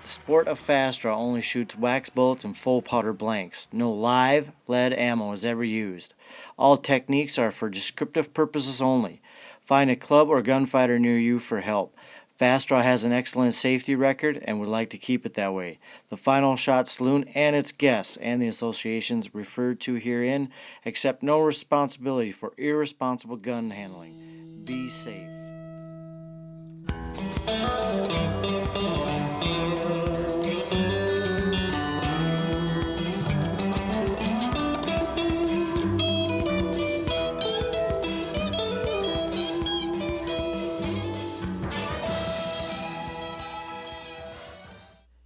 The sport of fast draw only shoots wax bullets and full powder blanks. No live lead ammo is ever used. All techniques are for descriptive purposes only. Find a club or gunfighter near you for help. Fast Draw has an excellent safety record and would like to keep it that way. The Final Shot Saloon and its guests and the associations referred to herein accept no responsibility for irresponsible gun handling. Be safe.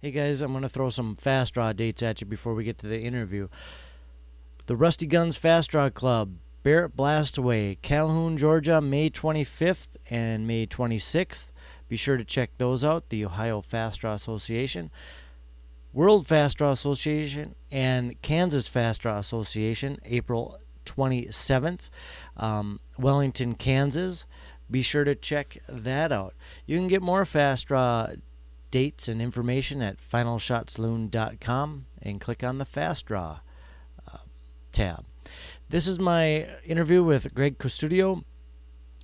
Hey guys, I'm going to throw some fast draw dates at you before we get to the interview. The Rusty Guns Fast Draw Club, Barrett Blastaway, Calhoun, Georgia, May 25th and May 26th. Be sure to check those out, the Ohio Fast Draw Association. World Fast Draw Association and Kansas Fast Draw Association, April 27th. Wellington, Kansas. Be sure to check that out. You can get more Fast Draw dates and information at finalshotsaloon.com and click on the Fast Draw tab. This is my interview with Greg Custodio.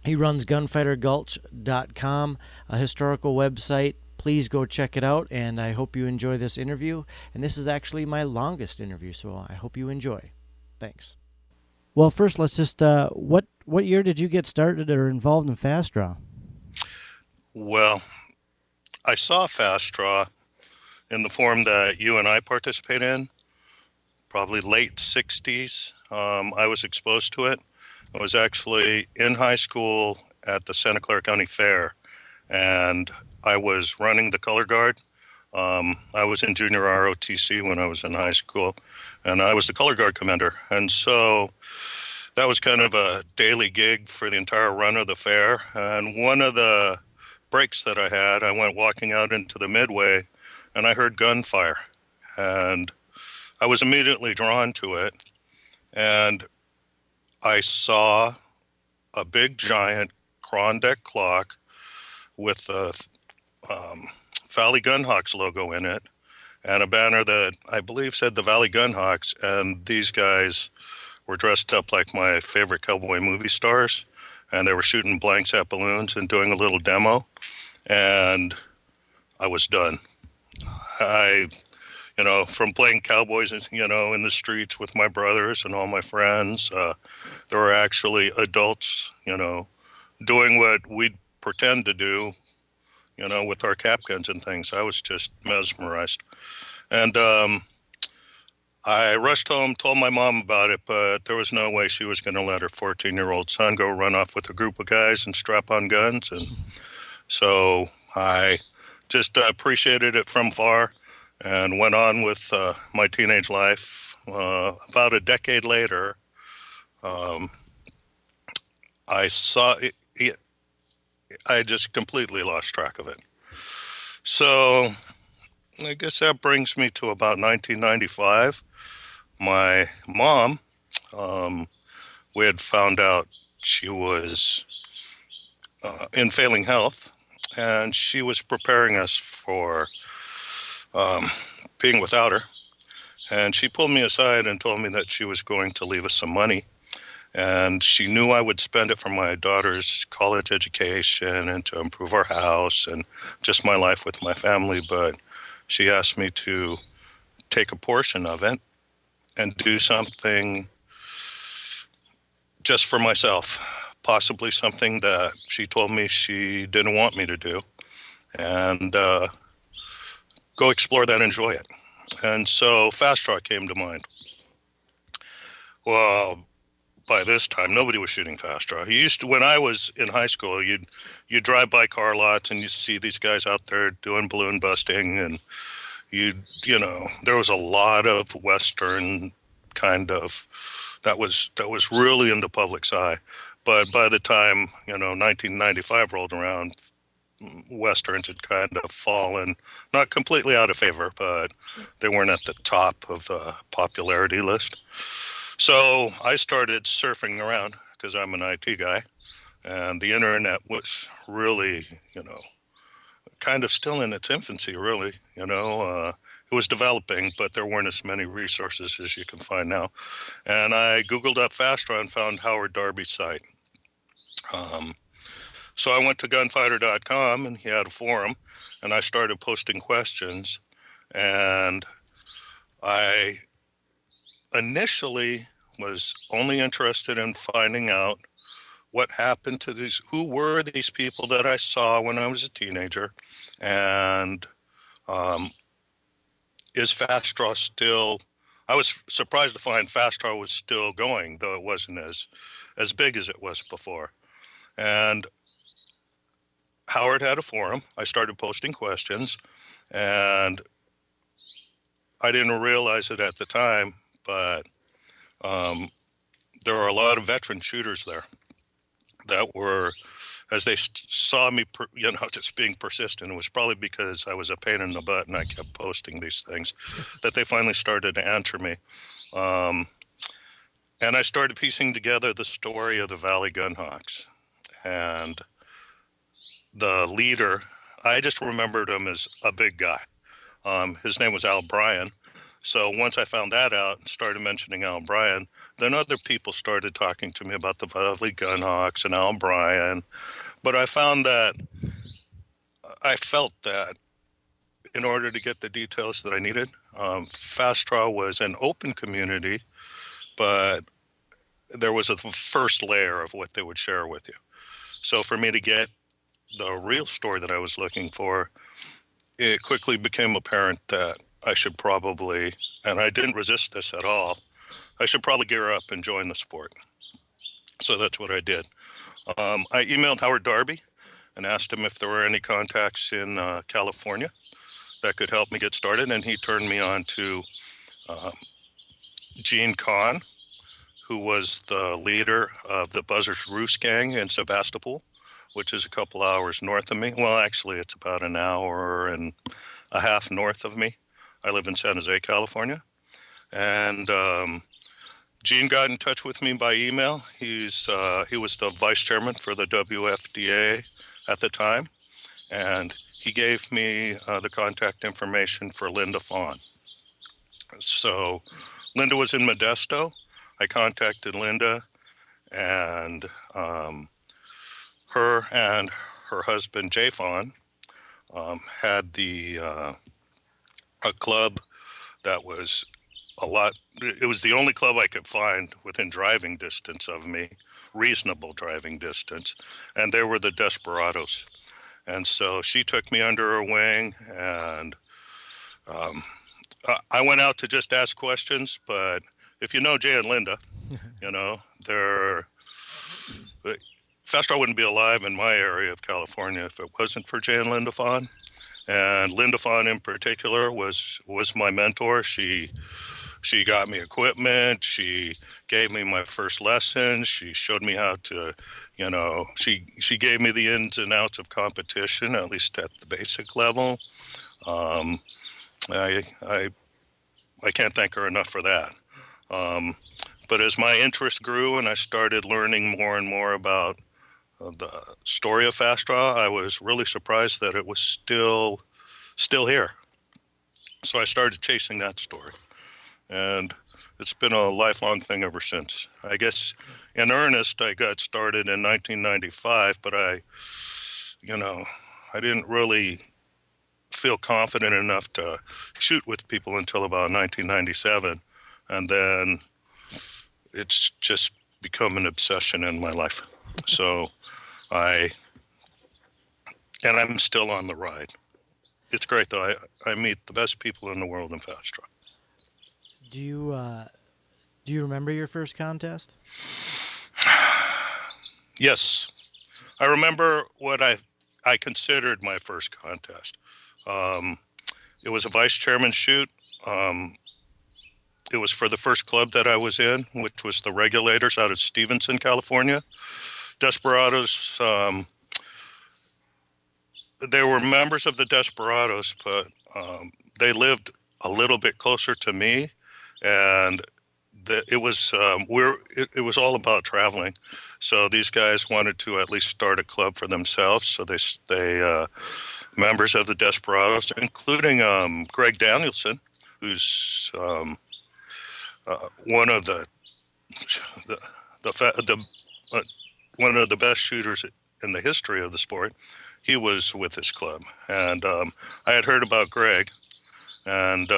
He runs gunfightergulch.com, a historical website. Please go check it out, and I hope you enjoy this interview. And this is actually my longest interview, so I hope you enjoy. Thanks. Well, first, let's just, what year did you get started or involved in Fast Draw? Well, I saw Fast Draw in the form that you and I participate in, probably late 60s. I was exposed to it. I was actually in high school at the Santa Clara County Fair, and I was running the color guard. I was in junior ROTC when I was in high school, and I was the color guard commander. And so that was kind of a daily gig for the entire run of the fair. And one of the breaks that I had, I went walking out into the midway, and I heard gunfire. And I was immediately drawn to it. And I saw a big, giant Cron Deck clock with the Valley Gunhawks logo in it, and a banner that I believe said the Valley Gunhawks, and these guys were dressed up like my favorite cowboy movie stars, and they were shooting blanks at balloons and doing a little demo, and I was done. From playing cowboys, in the streets with my brothers and all my friends, there were actually adults, doing what we'd pretend to do, with our cap guns and things. I was just mesmerized. And I rushed home, told my mom about it, but there was no way she was going to let her 14-year-old son go run off with a group of guys and strap on guns. And so I just appreciated it from far and went on with my teenage life. About a decade later, I saw it. I just completely lost track of it. So I guess that brings me to about 1995. My mom, we had found out she was in failing health, and she was preparing us for being without her. And she pulled me aside and told me that she was going to leave us some money. And she knew I would spend it for my daughter's college education and to improve our house and just my life with my family. But she asked me to take a portion of it and do something just for myself, possibly something that she told me she didn't want me to do, and go explore that and enjoy it. And so Fast Draw came to mind. Well, by this time, nobody was shooting Fast Draw. When I was in high school, you'd drive by car lots and you see these guys out there doing balloon busting, and there was a lot of Western kind of that was really in the public's eye. But by the time 1995 rolled around, Westerns had kind of fallen, not completely out of favor, but they weren't at the top of the popularity list. So I started surfing around because I'm an IT guy, and the internet was really, kind of still in its infancy, really. It was developing, but there weren't as many resources as you can find now. And I Googled up Fast Draw and found Howard Darby's site. Um, so I went to gunfighter.com and he had a forum, and I started posting questions. And I initially was only interested in finding out what happened to who were these people that I saw when I was a teenager, and um, is Fast Draw still? I was surprised to find Fast Draw was still going, though it wasn't as big as it was before. And Howard had a forum. I started posting questions, and I didn't realize it at the time, but there were a lot of veteran shooters there that were, as they saw me, just being persistent. It was probably because I was a pain in the butt and I kept posting these things that they finally started to answer me. And I started piecing together the story of the Valley Gunhawks. And the leader, I just remembered him as a big guy. His name was Al Bryan. So once I found that out and started mentioning Al Bryan, then other people started talking to me about the Valley Gunhawks and Al Bryan. But I felt that in order to get the details that I needed, Fast Draw was an open community, but there was a first layer of what they would share with you. So for me to get the real story that I was looking for, it quickly became apparent that I should probably, and I didn't resist this at all, I should probably gear up and join the sport. So that's what I did. I emailed Howard Darby and asked him if there were any contacts in California that could help me get started, and he turned me on to Gene Kahn, who was the leader of the Buzzards Roost gang in Sebastopol, which is a couple hours north of me. Well, actually, it's about an hour and a half north of me. I live in San Jose, California. And Gene got in touch with me by email. He was the vice chairman for the WFDA at the time. And he gave me the contact information for Linda Fawn. So Linda was in Modesto. I contacted Linda, and her and her husband, Jay Fawn, had a club that was it was the only club I could find within driving distance of me, reasonable driving distance, and they were the Desperados. And so she took me under her wing, and I went out to just ask questions, but if you know Jay and Linda, they're Fast Draw wouldn't be alive in my area of California if it wasn't for Jay and Linda Fawn. And Linda Fawn in particular was my mentor. She got me equipment. She gave me my first lessons. She showed me how to, she gave me the ins and outs of competition, at least at the basic level. I can't thank her enough for that. But as my interest grew and I started learning more and more about the story of Fast Draw, I was really surprised that it was still here. So I started chasing that story, and it's been a lifelong thing ever since. I guess in earnest, I got started in 1995, but I didn't really feel confident enough to shoot with people until about 1997, and then it's just become an obsession in my life. So I'm still on the ride. It's great though. I meet the best people in the world in Fast Draw. Do you remember your first contest? Yes, I remember what I considered my first contest. It was a vice chairman shoot. It was for the first club that I was in, which was the Regulators out of Stevenson, California. Desperados, they were members of the Desperados, but they lived a little bit closer to me, and it was all about traveling. So these guys wanted to at least start a club for themselves. So they members of the Desperados, including Greg Danielson, who's one of the, the one of the best shooters in the history of the sport. He was with this club, and I had heard about Greg and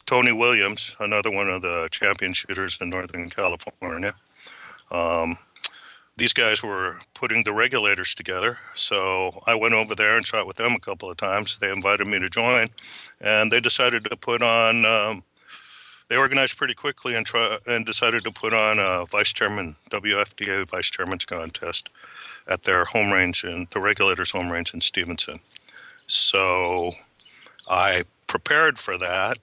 Tony Williams, another one of the champion shooters in Northern California. These guys were putting the regulators together, so I went over there and shot with them a couple of times. They invited me to join, and they decided to put on. They organized pretty quickly and decided to put on a WFDA vice chairman's contest at their home range in the regulators' home range in Stevenson. So I prepared for that,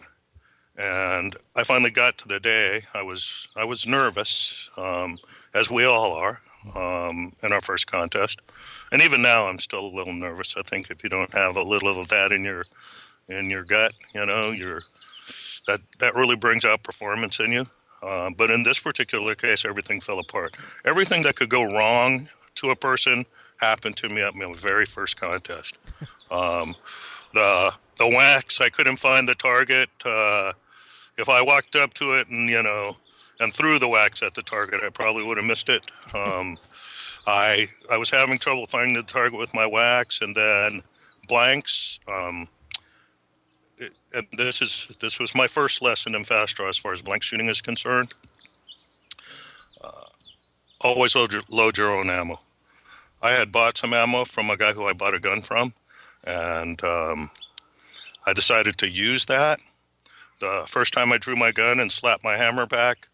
and I finally got to the day. I was nervous, as we all are, in our first contest, and even now I'm still a little nervous. I think if you don't have a little of that in your gut, that really brings out performance in you. But in this particular case, everything fell apart. Everything that could go wrong to a person happened to me at my very first contest. The wax, I couldn't find the target. If I walked up to it and threw the wax at the target, I probably would have missed it. I was having trouble finding the target with my wax, and then blanks. And this was my first lesson in fast draw as far as blank shooting is concerned. Always load your own ammo. I had bought some ammo from a guy who I bought a gun from, and I decided to use that. The first time I drew my gun and slapped my hammer back,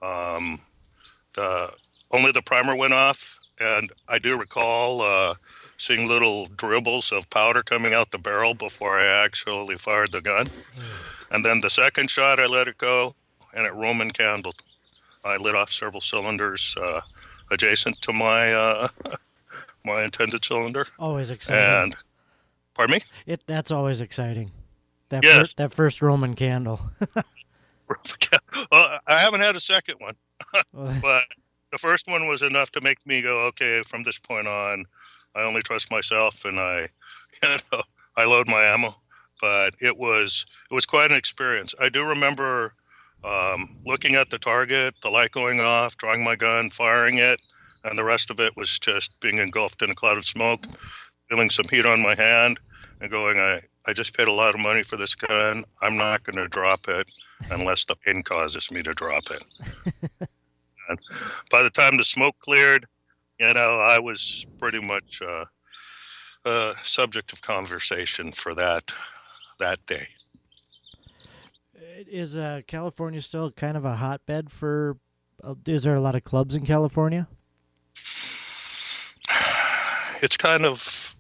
only the primer went off, and I do recall seeing little dribbles of powder coming out the barrel before I actually fired the gun. And then the second shot, I let it go, and it Roman candled. I lit off several cylinders adjacent to my my intended cylinder. Always exciting. And pardon me? That's always exciting. Yes. That first Roman candle. I haven't had a second one, but the first one was enough to make me go, okay, from this point on, I only trust myself, and I load my ammo. But it was quite an experience. I do remember looking at the target, the light going off, drawing my gun, firing it, and the rest of it was just being engulfed in a cloud of smoke, feeling some heat on my hand, and going, I just paid a lot of money for this gun. I'm not going to drop it unless the pain causes me to drop it. And by the time the smoke cleared, I was pretty much subject of conversation for that day. Is California still kind of a hotbed for? Is there a lot of clubs in California? It's kind of,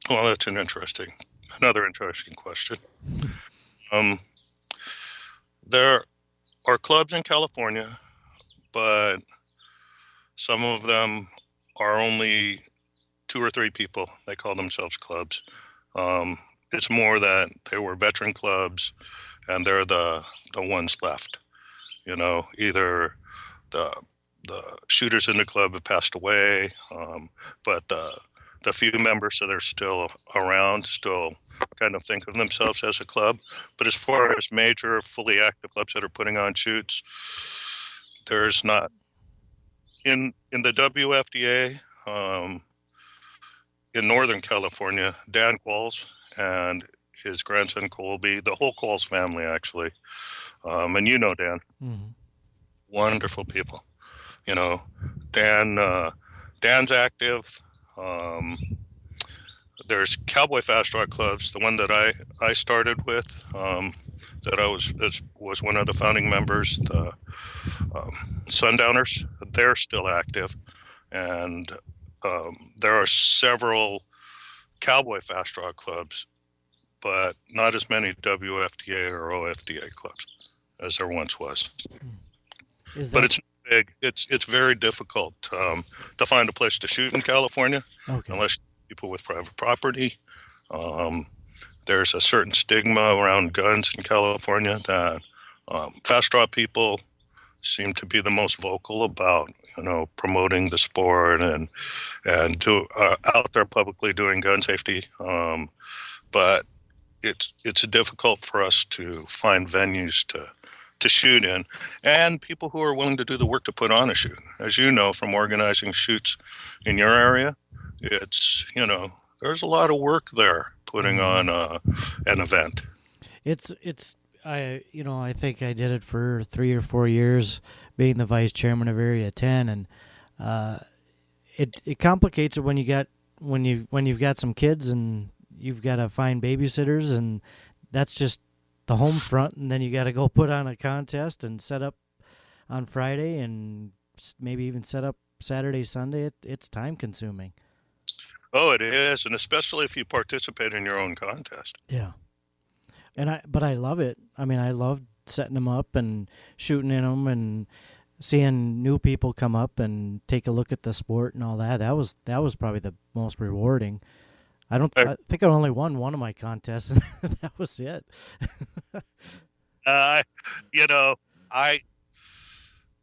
well, that's another interesting question. There are clubs in California, but some of them are only 2 or 3 people. They call themselves clubs. It's more that they were veteran clubs, and they're the ones left. Either the shooters in the club have passed away, but the few members that are still around still kind of think of themselves as a club. But as far as major, fully active clubs that are putting on shoots, there's not. In the WFDA, in Northern California, Dan Qualls and his grandson Colby, the whole Qualls family actually, and Dan, wonderful people. Dan's active. There's Cowboy Fast Draw clubs. The one that I started with, that I was one of the founding members. The Sundowners, they're still active, and there are several Cowboy Fast Draw clubs, but not as many WFDA or OFDA clubs as there once was. But it's big. It's very difficult to find a place to shoot in California, unless people with private property. There's a certain stigma around guns in California that fast draw people seem to be the most vocal about, promoting the sport and out there publicly doing gun safety. But it's difficult for us to find venues to shoot in, and people who are willing to do the work to put on a shoot. As you know from organizing shoots in your area, there's a lot of work there putting on Hmm. an event. It's I think I did it for 3 or 4 years, being the vice chairman of Area 10, and uh, it complicates it when you've got some kids and you've got to find babysitters, and that's just the home front, and then you got to go put on a contest and set up on Friday and maybe even set up Saturday, Sunday. It's time consuming. Oh, it is, and especially if you participate in your own contest. Yeah, but I love it. I mean, I love setting them up and shooting in them and seeing new people come up and take a look at the sport and all that. That was probably the most rewarding. I think I only won one of my contests, and that was it. Uh, you know, I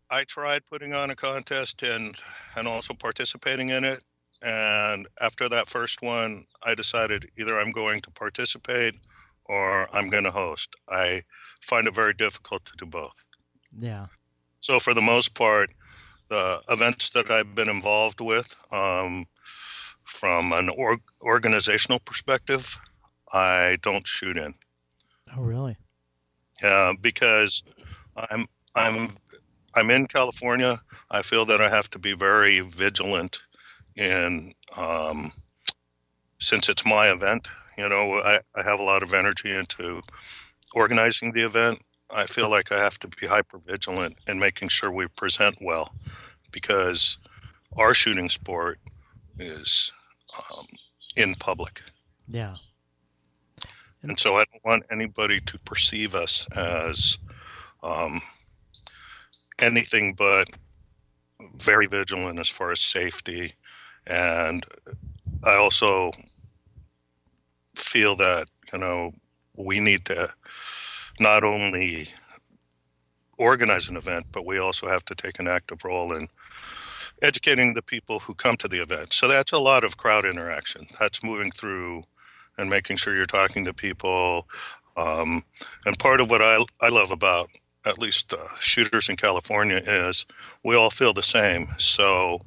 I tried putting on a contest and also participating in it. And after that first one, I decided either I'm going to participate or I'm going to host. I find it very difficult to do both. Yeah. So for the most part, the events that I've been involved with, from an organizational perspective, I don't shoot in, Oh, really? because I'm I'm I'm in California. I feel that I have to be very vigilant in, since it's my event. I have a lot of energy into organizing the event. I feel like I have to be hyper vigilant in making sure we present well, because our shooting sport is, um, in public. Yeah. And And so I don't want anybody to perceive us as, um, anything but very vigilant as far as safety. And I also feel that, we need to not only organize an event, but we also have to take an active role in educating the people who come to the event. So that's a lot of crowd interaction. That's moving through and making sure you're talking to people. Um, and part of what I love about at least shooters in California is we all feel the same. So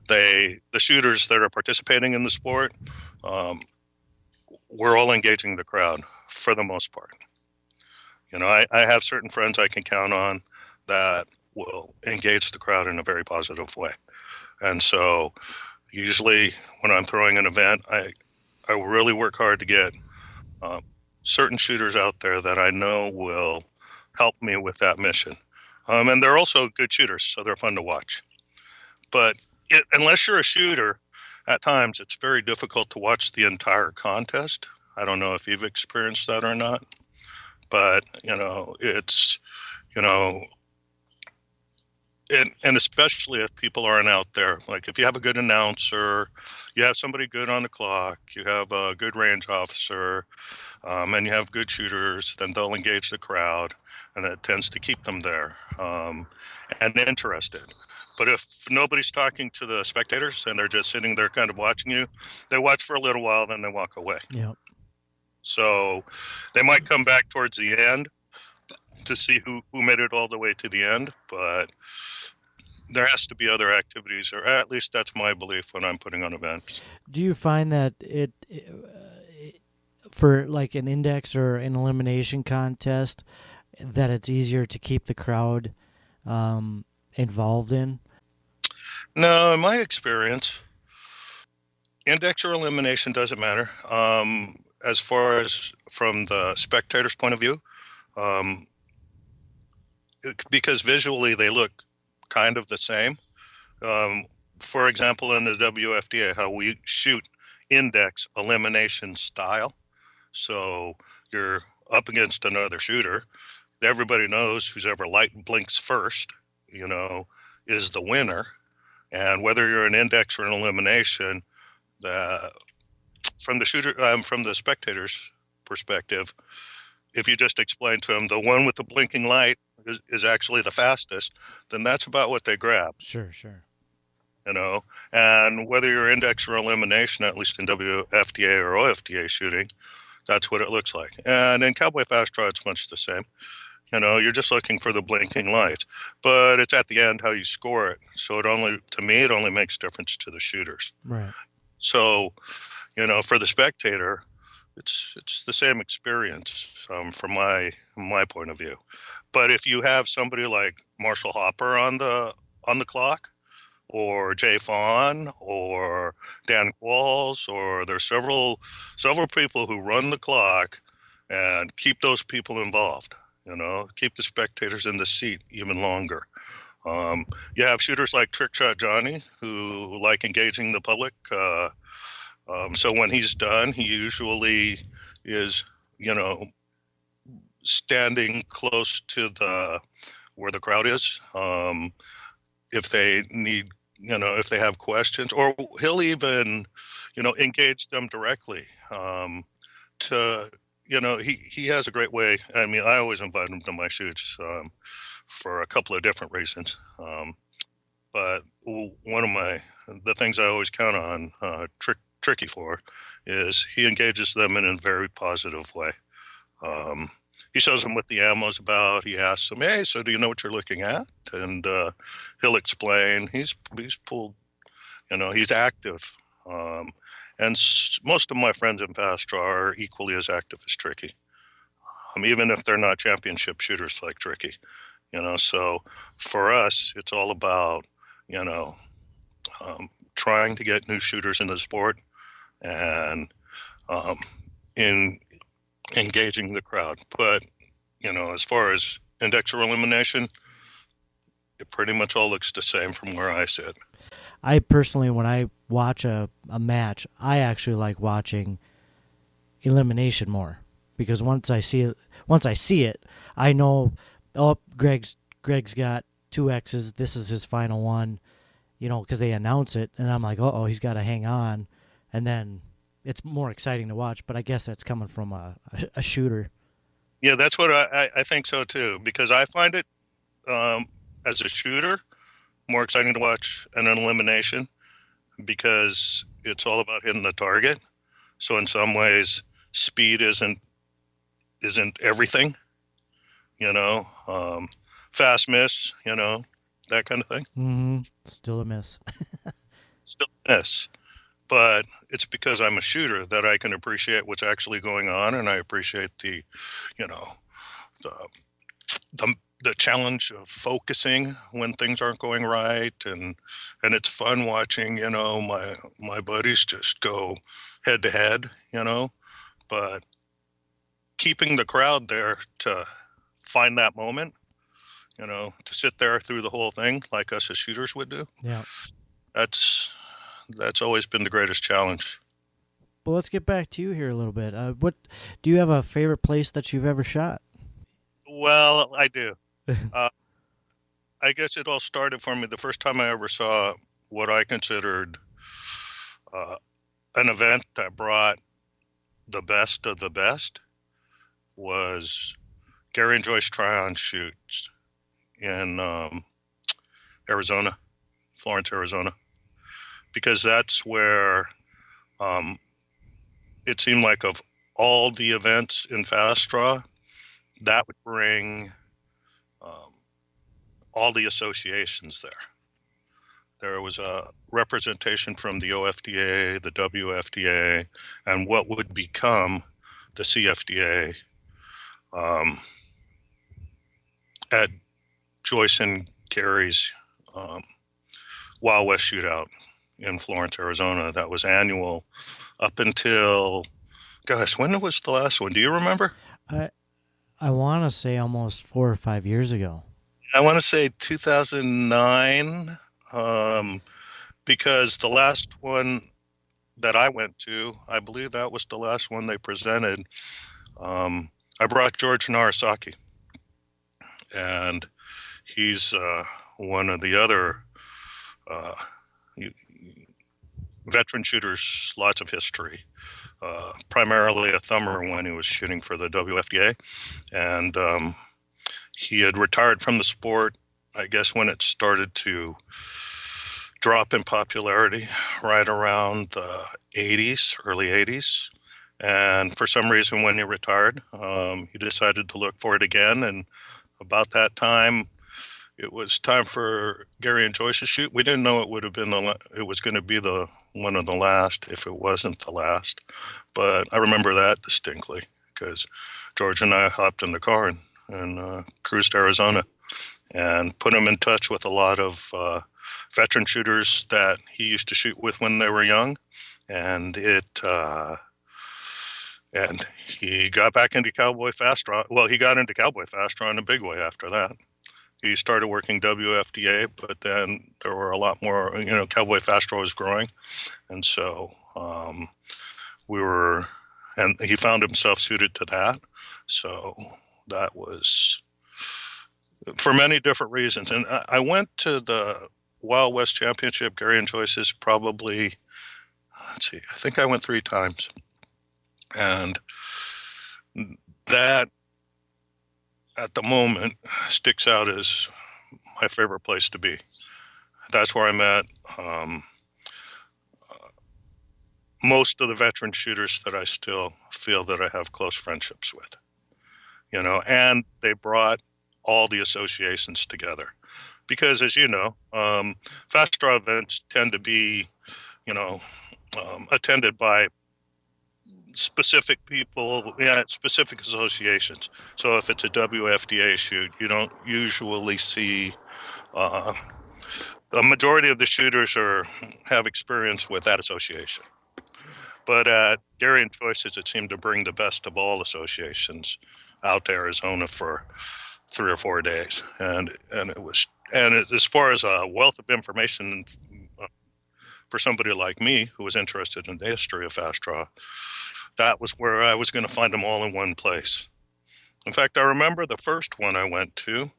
the shooters that are participating in the sport, um, we're all engaging the crowd for the most part. I have certain friends I can count on that will engage the crowd in a very positive way. And so usually when I'm throwing an event, I really work hard to get, um, certain shooters out there that I know will help me with that mission. And they're also good shooters, so they're fun to watch. But unless you're a shooter, at times it's very difficult to watch the entire contest. I don't know if you've experienced that or not, but it's you know and especially if people aren't out there. Like if you have a good announcer, you have somebody good on the clock, you have a good range officer, and you have good shooters, then they'll engage the crowd, and that tends to keep them there, and interested. But if nobody's talking to the spectators and they're just sitting there kind of watching you, they watch for a little while, then they walk away. yeah. So they might come back towards the end to see who made it all the way to the end, but there has to be other activities, or at least that's my belief when I'm putting on events. Do you find that for like an index or an elimination contest, that it's easier to keep the crowd involved in? No, in my experience, index or elimination doesn't matter. As far as from the spectator's point of view, um, because visually they look kind of the same. Um, for example, in the WFDA, how we shoot index elimination style. So you're up against another shooter. Everybody knows whose ever light blinks first, you know, is the winner. And whether you're an index or an elimination, the from the spectator's perspective, if you just explain to them the one with the blinking light is actually the fastest, then that's about what they grab, Sure, sure. you know. And whether you're index or elimination, at least in WFTA or OFTA shooting, that's what it looks like. And in cowboy fast draw, it's much the same. You know, you're just looking for the blinking lights, but it's at the end how you score it. So it only, to me, it only makes difference to the shooters. Right. So, you know, for the spectator, it's the same experience from my point of view. But if you have somebody like Marshall Hopper on the clock, or Jay Fawn, or Dan Qualls, or there's several people who run the clock and keep those people involved. You know, keep the spectators in the seat even longer. You have shooters like Trick Shot Johnny who like engaging the public. So when he's done, he usually is, you know, standing close to the where the crowd is. If they need, you know, if they have questions, or he'll even, you know, engage them directly. To, you know, he has a great way. I mean, I always invite him to my shoots for a couple of different reasons. But one of the things I always count on Tricky for is he engages them in a very positive way. Um, he shows them what the ammo's about. He asks them, "Hey, so do you know what you're looking at?" And he'll explain. He's pulled, you know, he's active. Um, and most of my friends in fast draw are equally as active as Tricky, even if they're not championship shooters like Tricky. You know, so for us, it's all about, you know, trying to get new shooters in the sport and um, in engaging the crowd. But, you know, as far as index or elimination, it pretty much all looks the same from where I sit. I personally, when I watch a match, I actually like watching elimination more because once I see it, I know, oh, Greg's got two X's. This is his final one, you know, because they announce it, and I'm like, oh, he's got to hang on, and then it's more exciting to watch. But I guess that's coming from a shooter. Yeah, that's what I think so too, because I find it um, as a shooter more exciting to watch an elimination because it's all about hitting the target. So in some ways, speed isn't everything, you know. Fast miss, you know, that kind of thing. Mm-hmm. Still a miss. Still miss, but it's because I'm a shooter that I can appreciate what's actually going on, and I appreciate you know, the the challenge of focusing when things aren't going right, and it's fun watching, you know, my buddies just go head to head, you know, but keeping the crowd there to find that moment, you know, to sit there through the whole thing like us as shooters would do. Yeah. That's that's always been the greatest challenge. But let's get back to you here a little bit. What do you have a favorite place that you've ever shot? Well, I do. Uh, I guess it all started for me the first time I ever saw what I considered uh, an event that brought the best of the best was Gary and Joyce try-on shoots in Arizona, Florence, Arizona, because that's where um, it seemed like of all the events in Fast Draw, that would bring um, all the associations there. There was a representation from the OFDA, the WFDA, and what would become the CFDA um, at Joyce and Gary's um, Wild West Shootout in Florence, Arizona. That was annual up until, gosh, when was the last one? Do you remember? I I want to say almost 4 or 5 years ago. I want to say 2009, um, because the last one that I went to, I believe that was the last one they presented. I brought George Narasaki, and he's one of the other uh, veteran shooters, lots of history. Primarily a thumber when he was shooting for the WFDA, and He had retired from the sport, I guess, when it started to drop in popularity right around the 80s, early 80s. And for some reason, when he retired, he decided to look for it again. And about that time, it was time for Gary and Joyce to shoot. We didn't know it would have been it was going to be the one of the last if it wasn't the last. But I remember that distinctly because George and I hopped in the car and cruised to Arizona and put him in touch with a lot of veteran shooters that he used to shoot with when they were young. And and he got back into cowboy fast draw. Well, he got into cowboy fast draw in a big way after that. He started working WFDA, but then there were a lot more, cowboy fast draw was growing. And so we were, and he found himself suited to that. So that was for many different reasons. And I went to the Wild West Championship, Gary and Joyce's, probably, let's see, I think I went 3 times. And that at the moment sticks out as my favorite place to be. That's where I met most of the veteran shooters that I still feel that I have close friendships with, and they brought all the associations together. Because as you know, fast draw events tend to be, attended by specific people, specific associations. So if it's a WFDA shoot, you don't usually see the majority of the shooters have experience with that association. But at Gary and Joyce's, it seemed to bring the best of all associations out to Arizona for 3 or 4 days, and as far as a wealth of information for somebody like me who was interested in the history of fast draw, that was where I was going to find them all in one place. In fact, I remember the first one I went to.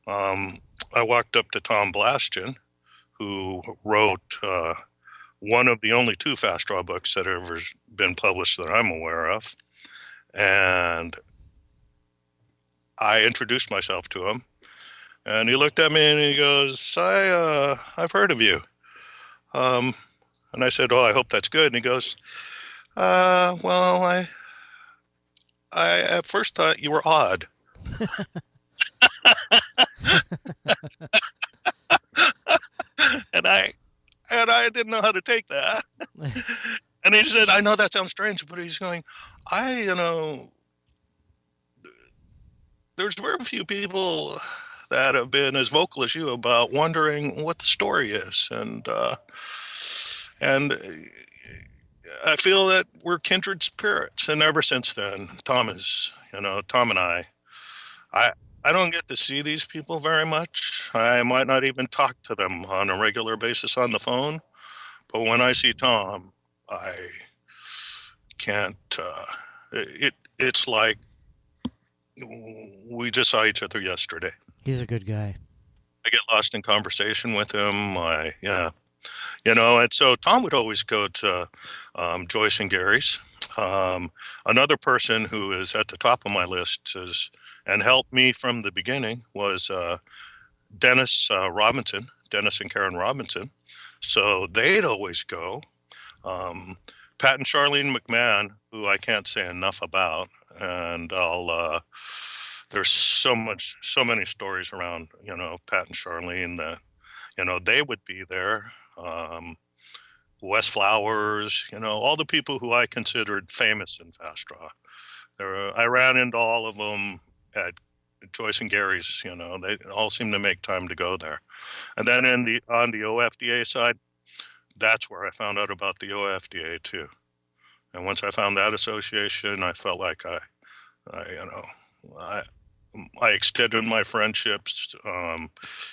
I walked up to Tom Blastian, who wrote one of the only 2 fast draw books that have ever been published that I'm aware of. And I introduced myself to him, and he looked at me and he goes, I've heard of you. And I said, oh, I hope that's good. And he goes, well, I at first thought you were odd. and I didn't know how to take that. And he said, I know that sounds strange, but he's going, there's very few people that have been as vocal as you about wondering what the story is. And I feel that we're kindred spirits. And ever since then, Tom and I don't get to see these people very much. I might not even talk to them on a regular basis on the phone. But when I see Tom, I can't, it's like we just saw each other yesterday. He's a good guy. I get lost in conversation with him. And so Tom would always go to Joyce and Gary's. Another person who is at the top of my list and helped me from the beginning was Dennis and Karen Robinson. So they'd always go. Pat and Charlene McMahon, who I can't say enough about, and there's so many stories around, Pat and Charlene that, they would be there. Wes Flowers, all the people who I considered famous in fast draw. I ran into all of them at Joyce and Gary's. They all seem to make time to go there. And then on the OFDA side, that's where I found out about the OFDA too. And once I found that association, I felt like I extended my friendships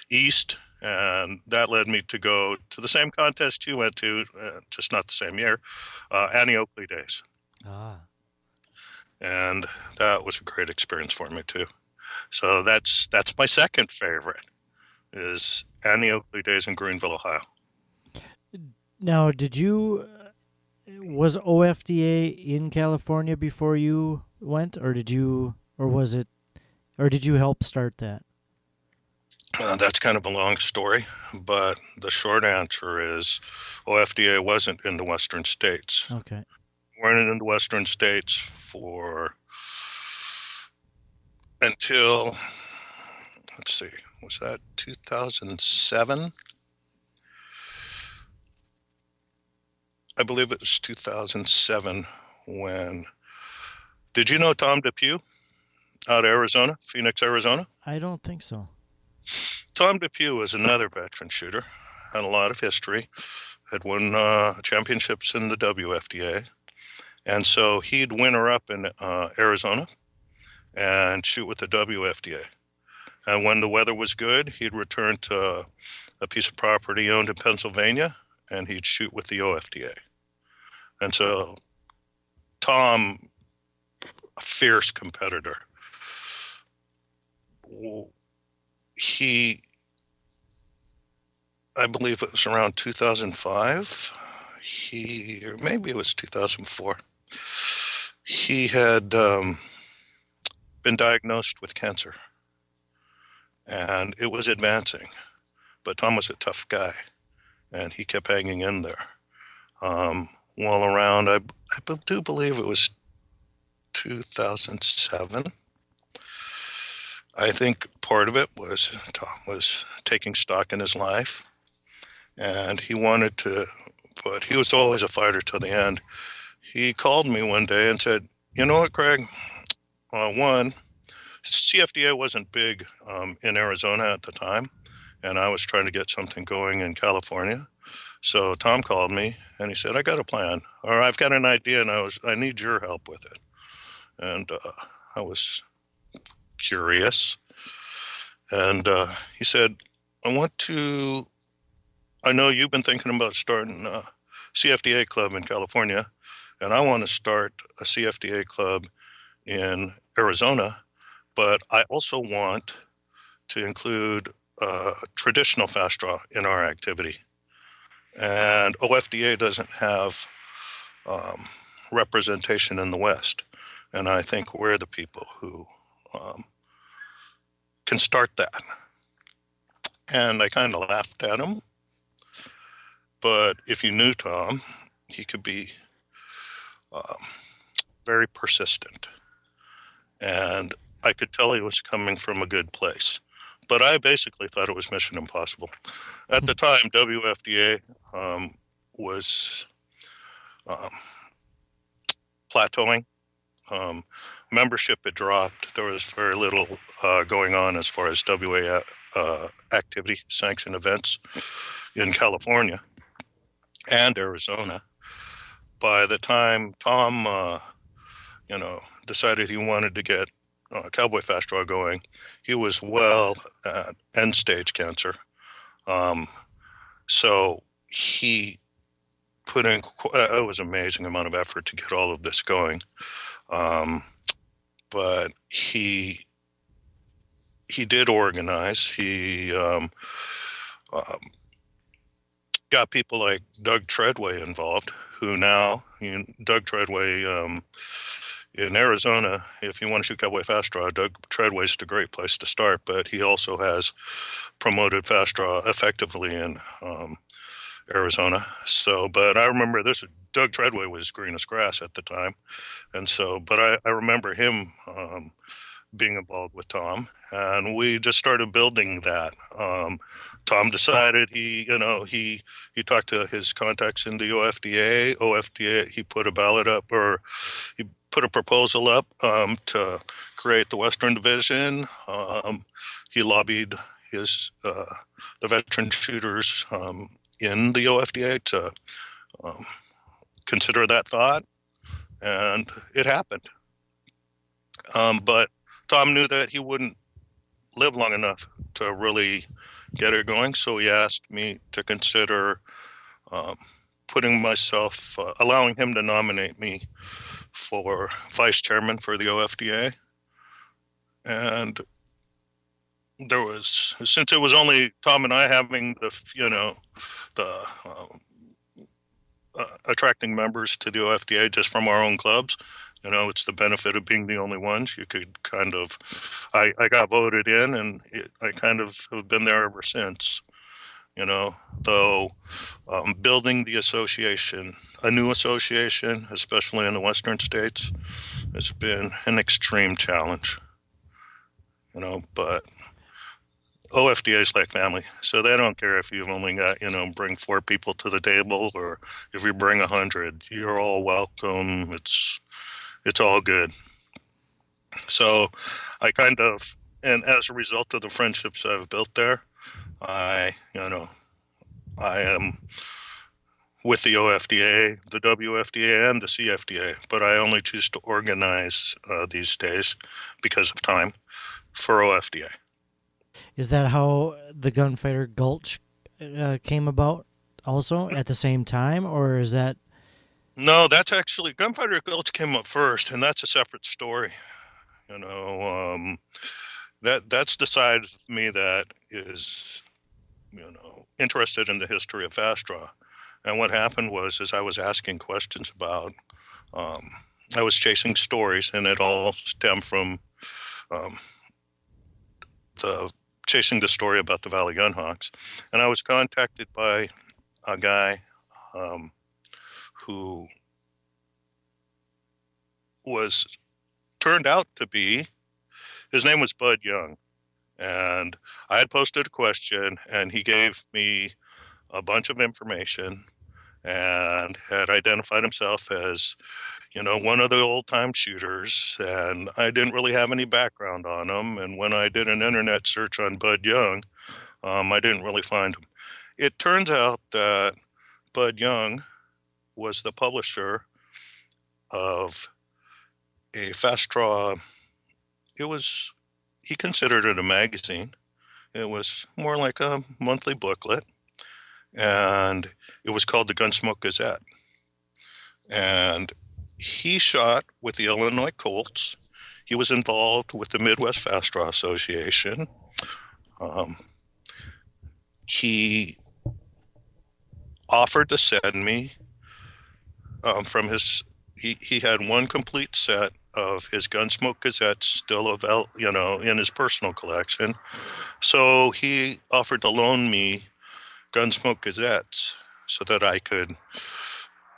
east, and that led me to go to the same contest you went to, just not the same year, Annie Oakley Days. And that was a great experience for me too. So that's my second favorite, is Annie Oakley Days in Greenville, Ohio. Now, was OFDA in California before you went, or was it Or did you help start that? That's kind of a long story, but the short answer is OFDA wasn't in the Western states. Okay. Weren't in the Western states for until, let's see, was that 2007? I believe it was 2007 when. Did you know Tom Depew out of Arizona, Phoenix, Arizona? I don't think so. Tom Depew was another veteran shooter, had a lot of history, had won championships in the WFDA. And so he'd winter up in Arizona and shoot with the WFDA. And when the weather was good, he'd return to a piece of property owned in Pennsylvania and he'd shoot with the OFDA. And so Tom, a fierce competitor, he, I believe it was around 2005, or maybe it was 2004, he had been diagnosed with cancer and it was advancing. But Tom was a tough guy and he kept hanging in there. Well, around, I do believe it was 2007. I think part of it was Tom was taking stock in his life and he wanted to, but he was always a fighter till the end. He called me one day and said, you know what, Craig? One, CFDA wasn't big in Arizona at the time, and I was trying to get something going in California. So Tom called me and he said, I got a plan, or I've got an idea and I need your help with it. And I was curious. And he said, I want to, I know you've been thinking about starting a CFDA club in California, and I want to start a CFDA club in Arizona, but I also want to include traditional fast draw in our activity. And OFDA doesn't have representation in the West. And I think we're the people who can start that. And I kind of laughed at him. But if you knew Tom, he could be um, very persistent. And I could tell he was coming from a good place. But I basically thought it was mission impossible. At the time, WFDA was um, plateauing. Membership had dropped. There was very little going on as far as WA activity sanction events in California and Arizona. By the time Tom, decided he wanted to get Cowboy Fast Draw going, he was well at end stage cancer. So he put in it was an amazing amount of effort to get all of this going. But he did organize. He got people like Doug Treadway involved, who now, Doug Treadway in Arizona, if you want to shoot Cowboy Fast Draw, Doug Treadway's a great place to start, but he also has promoted Fast Draw effectively in Arizona. So, but I remember Doug Treadway was green as grass at the time. And so, but I remember him being involved with Tom, and we just started building that. Tom decided he talked to his contacts in the OFDA. OFDA, he put a ballot up, or he put a proposal up to create the Western Division. He lobbied the veteran shooters in the OFDA to consider that thought, and it happened. But Tom knew that he wouldn't live long enough to really get it going, so he asked me to consider allowing him to nominate me for vice chairman for the OFDA. And since it was only Tom and I having the attracting members to the OFDA just from our own clubs, It's the benefit of being the only ones. You could kind of, I got voted in, and I kind of have been there ever since. Though building the association, a new association, especially in the Western states, has been an extreme challenge. But OFDA is like family, so they don't care if you've only got, bring four people to the table, or if you bring 100. You're all welcome. It's all good. So I kind of, and as a result of the friendships I've built there, I am with the OFDA, the WFDA, and the CFDA, but I only choose to organize these days because of time for OFDA. Is that how the Gunfighter Gulch came about? Also at the same time, or is that No, that's actually Gunfighter Gulch came up first, and that's a separate story. You know, that's the side of me that is, interested in the history of fast draw. And what happened is I was asking questions about, um, I was chasing stories, and it all stemmed from um, the chasing the story about the Valley Gunhawks. And I was contacted by a guy um, who was turned out to be, his name was Bud Young. And I had posted a question, and he gave me a bunch of information and had identified himself as, one of the old time shooters. And I didn't really have any background on him. And when I did an internet search on Bud Young, I didn't really find him. It turns out that Bud Young was the publisher of a fast draw. It was, he considered it a magazine. It was more like a monthly booklet, and it was called the Gunsmoke Gazette. And he shot with the Illinois Colts. He was involved with the Midwest Fast Draw Association. Um, he offered to send me from his. He had one complete set of his Gunsmoke Gazettes still available, in his personal collection. So he offered to loan me Gunsmoke Gazettes so that I could,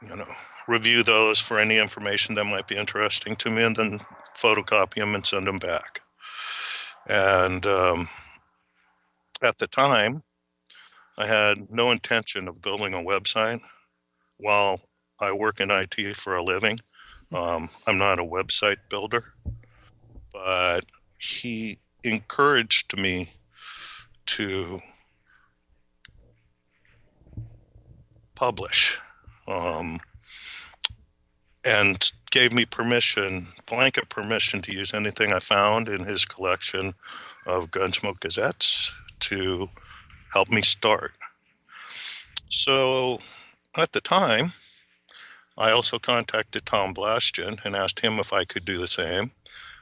you know, review those for any information that might be interesting to me, and then photocopy them and send them back. And at the time, I had no intention of building a website. While I work in IT for a living, I'm not a website builder, but he encouraged me to publish. Um, and gave me permission, blanket permission, to use anything I found in his collection of Gunsmoke Gazettes to help me start. So at the time, I also contacted Tom Blastian and asked him if I could do the same.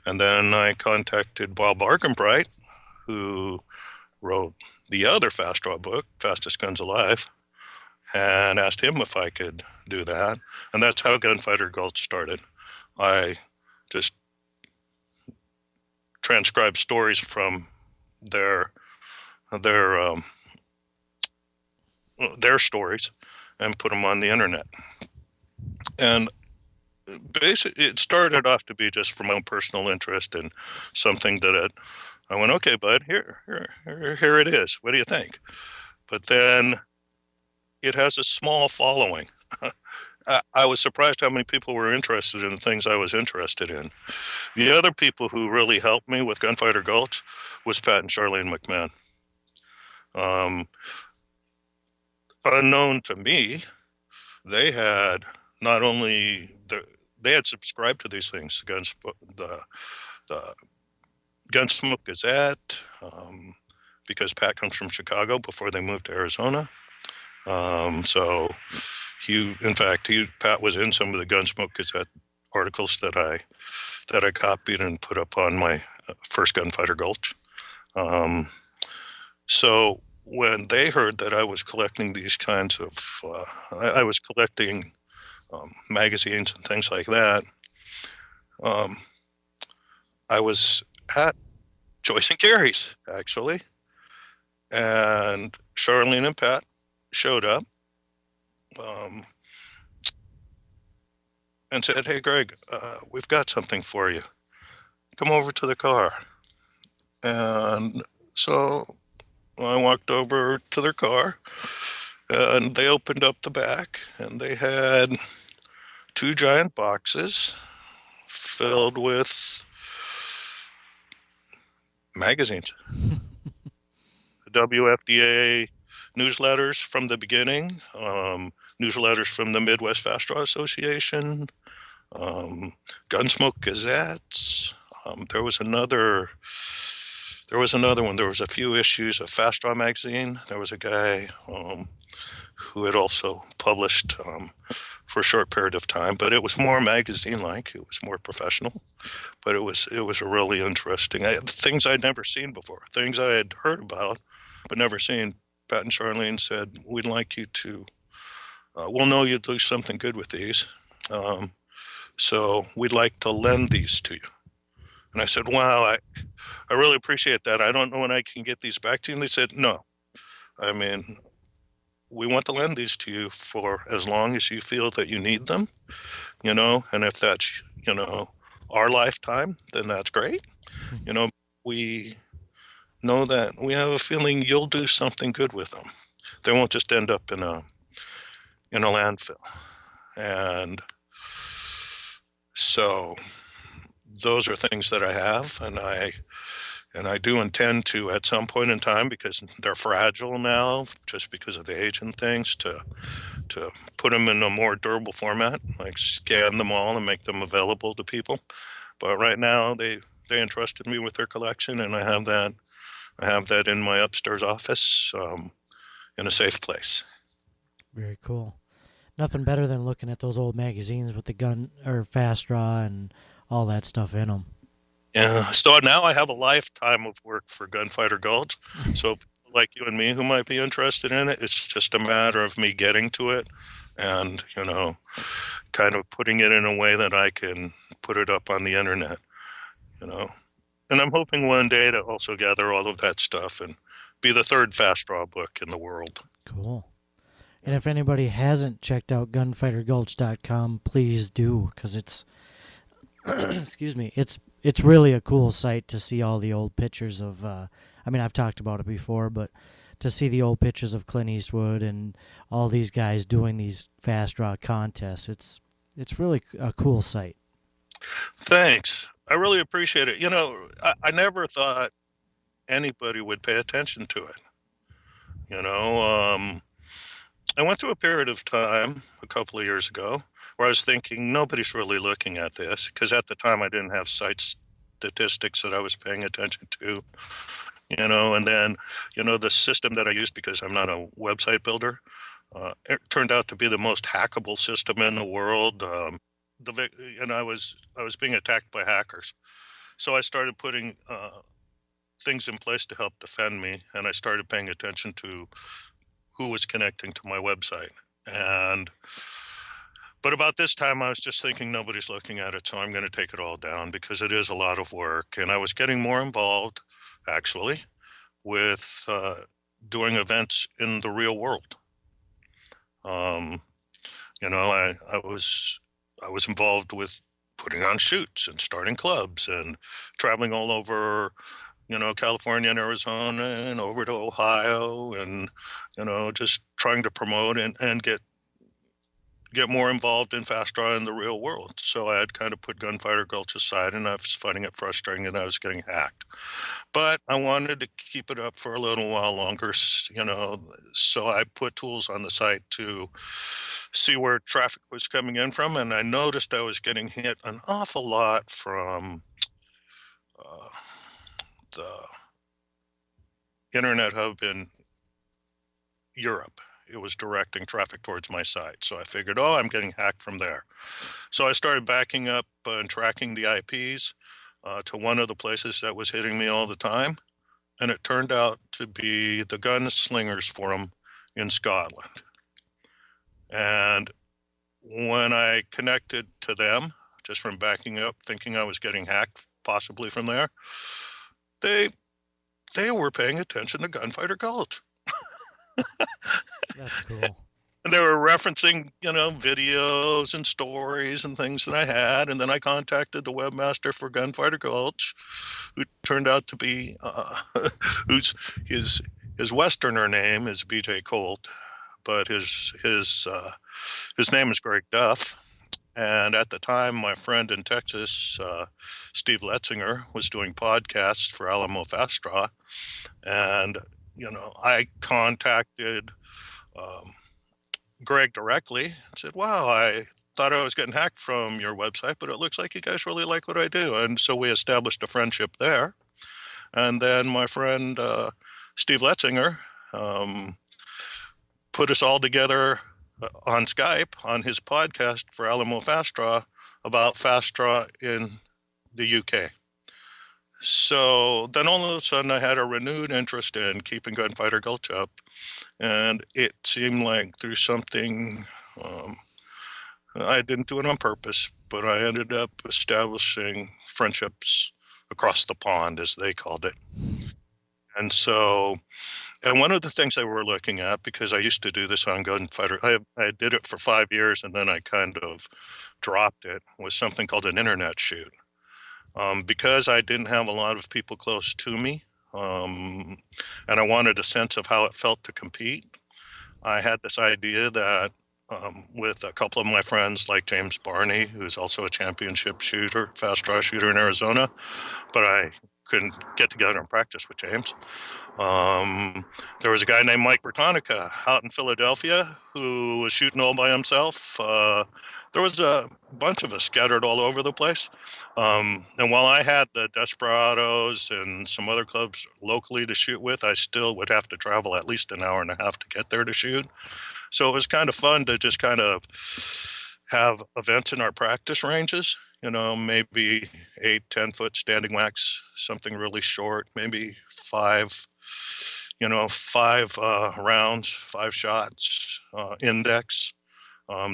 And then I contacted Bob Arkenbright, who wrote the other Fast Draw book, Fastest Guns Alive, and asked him if I could do that. And that's how Gunfighter Gulch started. I just transcribed stories from their their um, their stories and put them on the internet. And basically, it started off to be just for my own personal interest and something I went, okay, bud, here it is. What do you think? But then it has a small following. I was surprised how many people were interested in the things I was interested in. The other people who really helped me with Gunfighter Gulch was Pat and Charlene McMahon. Um, Unknown to me, they had not only they had subscribed to these things, the Gunsmoke Gazette, because Pat comes from Chicago before they moved to Arizona. So in fact, Pat was in some of the Gunsmoke Gazette articles that I copied and put up on my first Gunfighter Gulch. So when they heard that I was collecting these kinds of, I was collecting magazines and things like that, Um, I was at Joyce and Gary's actually, and Charlene and Pat showed up um, and said, "Hey, Greg, we've got something for you. Come over to the car." And so I walked over to their car, and they opened up the back, and they had two giant boxes filled with magazines, the WFDA newsletters from the beginning, newsletters from the Midwest Fast Draw Association, um, Gunsmoke Gazettes. There was another. There was another one. There was a few issues of Fast Draw magazine. There was a guy who had also published for a short period of time, but it was more magazine-like. It was more professional, but it was a really interesting things I'd never seen before, things I had heard about but never seen. Pat and Charlene said, "We'd like you to. We'll know you do something good with these, um, so we'd like to lend these to you." And I said, "Wow, I really appreciate that. I don't know when I can get these back to you." And they said, "No, I mean, we want to lend these to you for as long as you feel that you need them, and if that's, our lifetime, then that's great. You know, we know that we have a feeling you'll do something good with them. They won't just end up in a landfill." And so those are things that I have, and I do intend to at some point in time, because they're fragile now, just because of age and things, to put them in a more durable format, like scan them all and make them available to people. But right now, they entrusted me with their collection, and I have that in my upstairs office, in a safe place. Very cool. Nothing better than looking at those old magazines with the gun or fast draw and all that stuff in them. Yeah. So now I have a lifetime of work for Gunfighter Gulch. So people like you and me who might be interested in it, it's just a matter of me getting to it and, kind of putting it in a way that I can put it up on the internet, you know. And I'm hoping one day to also gather all of that stuff and be the third fast draw book in the world. Cool. And if anybody hasn't checked out gunfightergulch.com, please do, because it's excuse me, it's really a cool site to see all the old pictures of. I mean, I've talked about it before, but to see the old pictures of Clint Eastwood and all these guys doing these fast draw contests, it's really a cool site. Thanks. I really appreciate it. I never thought anybody would pay attention to it. You know, I went through a period of time a couple of years ago where I was thinking nobody's really looking at this, because at the time I didn't have site statistics that I was paying attention to, and then, the system that I used, because I'm not a website builder, it turned out to be the most hackable system in the world. And I was being attacked by hackers. So I started putting things in place to help defend me, and I started paying attention to who was connecting to my website. And but about this time, I was just thinking nobody's looking at it, so I'm going to take it all down because it is a lot of work. And I was getting more involved, actually, with doing events in the real world. Um, I was involved with putting on shoots and starting clubs and traveling all over, California and Arizona and over to Ohio, and, just trying to promote and get more involved in fast draw in the real world. So I had kind of put Gunfighter Gulch aside, and I was finding it frustrating that I was getting hacked. But I wanted to keep it up for a little while longer, so I put tools on the site to see where traffic was coming in from, and I noticed I was getting hit an awful lot from uh, the internet hub in Europe. It was directing traffic towards my site. So I figured, oh, I'm getting hacked from there. So I started backing up and tracking the IPs to one of the places that was hitting me all the time. And it turned out to be the Gunslingers Forum in Scotland. And when I connected to them, just from backing up, thinking I was getting hacked, possibly from there. They they were paying attention to Gunfighter Gulch. That's cool. And they were referencing, videos and stories and things that I had. And then I contacted the webmaster for Gunfighter Gulch, who turned out to be, who's his Westerner name is BJ Colt, but his name is Greg Duff. And at the time, my friend in Texas, Steve Letzinger, was doing podcasts for Alamo Fast Draw. And, I contacted um, Greg directly and said, "Wow, I thought I was getting hacked from your website, but it looks like you guys really like what I do." And so we established a friendship there. And then my friend Steve Letzinger um, put us all together on Skype on his podcast for Alamo Fast Draw about Fast Draw in the UK. So then all of a sudden I had a renewed interest in keeping Gunfighter Gulch up. And it seemed like through something, um, I didn't do it on purpose, but I ended up establishing friendships across the pond, as they called it. And so, and one of the things they were looking at, because I used to do this on Gunfighter, I did it for 5 years and then I kind of dropped it, was something called an internet shoot. Because I didn't have a lot of people close to me, and I wanted a sense of how it felt to compete, I had this idea that with a couple of my friends like James Barney, who's also a championship shooter, fast draw shooter in Arizona, but I couldn't get together and practice with James. There was a guy named Mike Bertonica out in Philadelphia who was shooting all by himself. There was a bunch of us scattered all over the place. And while I had the Desperados and some other clubs locally to shoot with, I still would have to travel at least an hour and a half to get there to shoot. So it was kind of fun to just kind of have events in our practice ranges, maybe 8, 10 foot standing wax, something really short, maybe five, five rounds, 5 shots, index.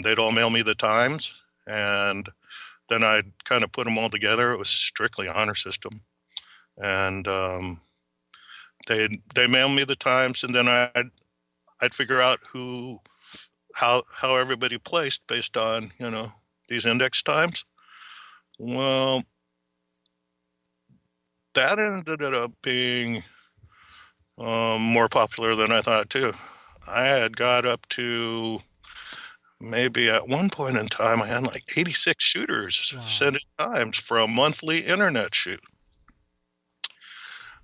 They'd all mail me the times, and then I'd kind of put them all together. It was strictly honor system, and they mail me the times, and then I'd figure out how everybody placed based on these index times. Well, that ended up being more popular than I thought too. I had got up to maybe at one point in time I had like 86 shooters Wow. sending times for a monthly internet shoot.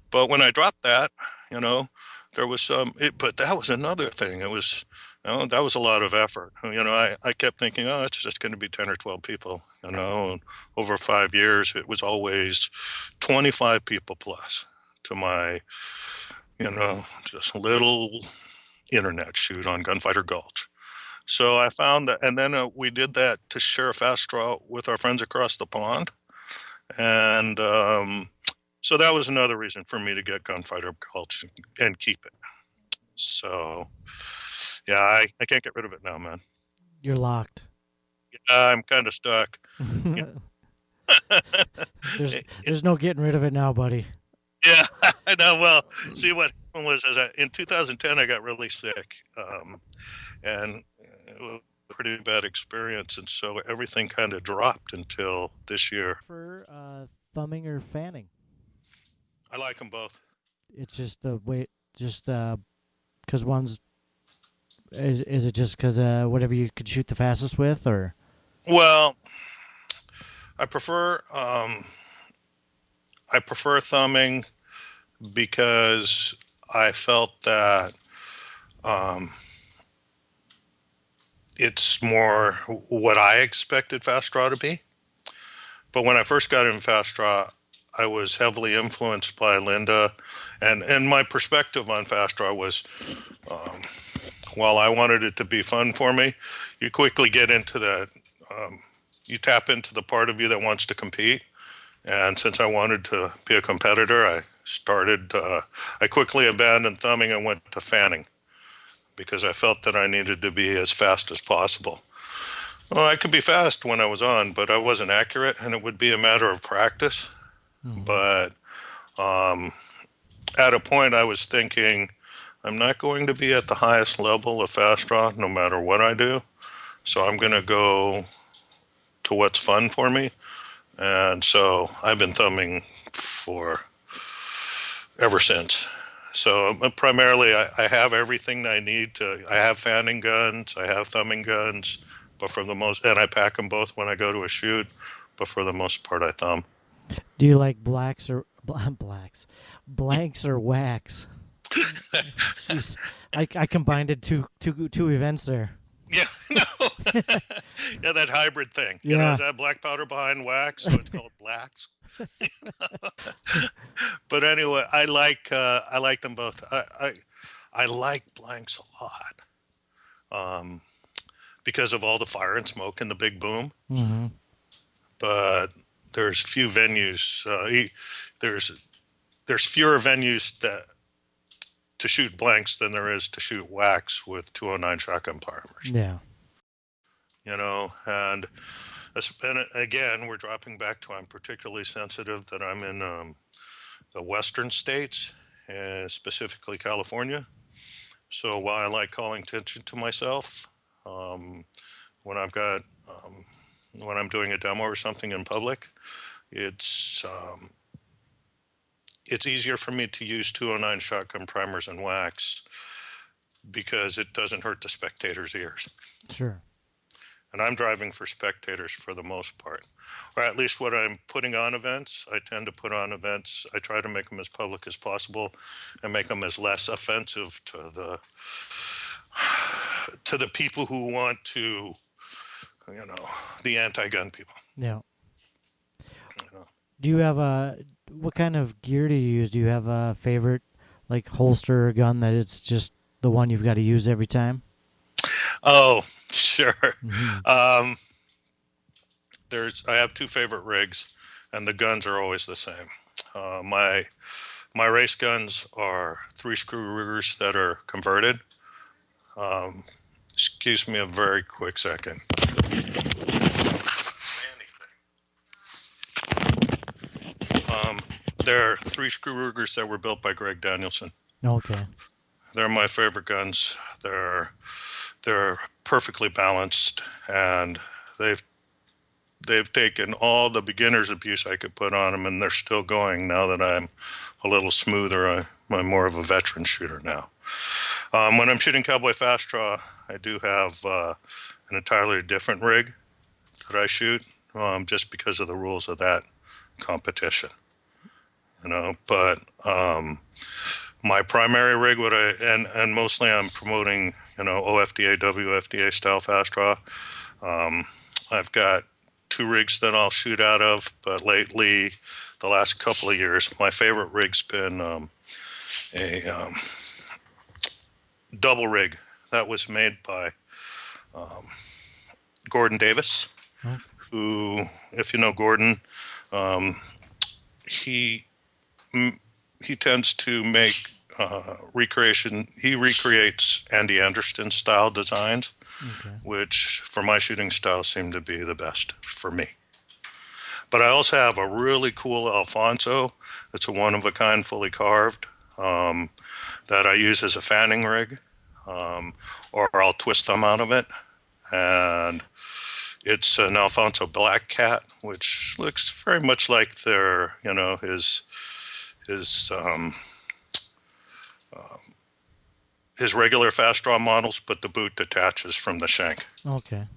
But when I dropped that, there was but that was another thing. It was, that was a lot of effort. I kept thinking, oh, it's just going to be 10 or 12 people, and over 5 years, it was always 25 people plus to my, just little internet shoot on Gunfighter Gulch. So I found that, and then we did that to share a fast draw with our friends across the pond. And so that was another reason for me to get Gunfighter Gulch and keep it. So, yeah, I can't get rid of it now, man. You're locked. I'm kind of stuck. There's no getting rid of it now, buddy. Yeah, I know. Well, see, what happened was in 2010, I got really sick, and it was a pretty bad experience. And so everything kind of dropped until this year. For thumbing or fanning? I like them both. It's just the way, just because one's, is it just because whatever you could shoot the fastest with, or? Well, I prefer thumbing because I felt that it's more what I expected fast draw to be. But when I first got in fast draw, I was heavily influenced by Linda, and my perspective on fast draw was, while I wanted it to be fun for me, you quickly get into that. You tap into the part of you that wants to compete. And since I wanted to be a competitor, I quickly abandoned thumbing and went to fanning because I felt that I needed to be as fast as possible. Well, I could be fast when I was on, but I wasn't accurate, and it would be a matter of practice. Hmm. But um, at a point, I was thinking, I'm not going to be at the highest level of fast draw no matter what I do. So I'm going to go to what's fun for me. And so I've been thumbing for ever since. So primarily, I have everything I need to. I have fanning guns, I have thumbing guns, but for the most, and I pack them both when I go to a shoot. But for the most part, I thumb. Do you like blacks or blacks, blanks or wax? Jeez, I combined it two events there. Yeah, no, yeah, that hybrid thing. Is Yeah. that black powder behind wax, so it's called blacks. But anyway, I like them both. I like blanks a lot because of all the fire and smoke and the big boom. Hmm. But there's few venues. There's there's fewer venues that to shoot blanks than there is to shoot wax with 209 shotgun primers. Yeah. And again, we're dropping back to I'm particularly sensitive that I'm in the western states, specifically California. So while I like calling attention to myself, um, when I've got when I'm doing a demo or something in public, it's it's easier for me to use 209 shotgun primers and wax because it doesn't hurt the spectators' ears. Sure. And I'm driving for spectators for the most part, or at least what I'm putting on events. I tend to put on events. I try to make them as public as possible, and make them as less offensive to the people who want to, the anti-gun people. Yeah. You know. Do you have a what kind of gear do you use? Do you have a favorite like holster or gun that it's just the one you've got to use every time? Oh, sure. Hmm. Um, I have two favorite rigs, and the guns are always the same. My race guns are 3-screw Rugers that are converted. Um, excuse me a very quick second. Um, they're 3-screw Rugers that were built by Greg Danielson. Okay. They're my favorite guns. They're perfectly balanced, and they've taken all the beginner's abuse I could put on them, and they're still going now that I'm a little smoother. I'm more of a veteran shooter now. When I'm shooting cowboy fast draw, I do have an entirely different rig that I shoot, just because of the rules of that competition. But my primary rig, and mostly I'm promoting, OFDA, WFDA style fast draw. I've got two rigs that I'll shoot out of, but lately, the last couple of years, my favorite rig's been a double rig that was made by Gordon Davis, Oh. who, if you know Gordon, he he tends to make recreation. He recreates Andy Anderson style designs, Okay. which for my shooting style seem to be the best for me. But I also have a really cool Alfonso. It's a one of a kind, fully carved, that I use as a fanning rig, or I'll twist thumb out of it. And it's an Alfonso Black Cat, which looks very much like his his regular fast draw models, but the boot detaches from the shank. Okay.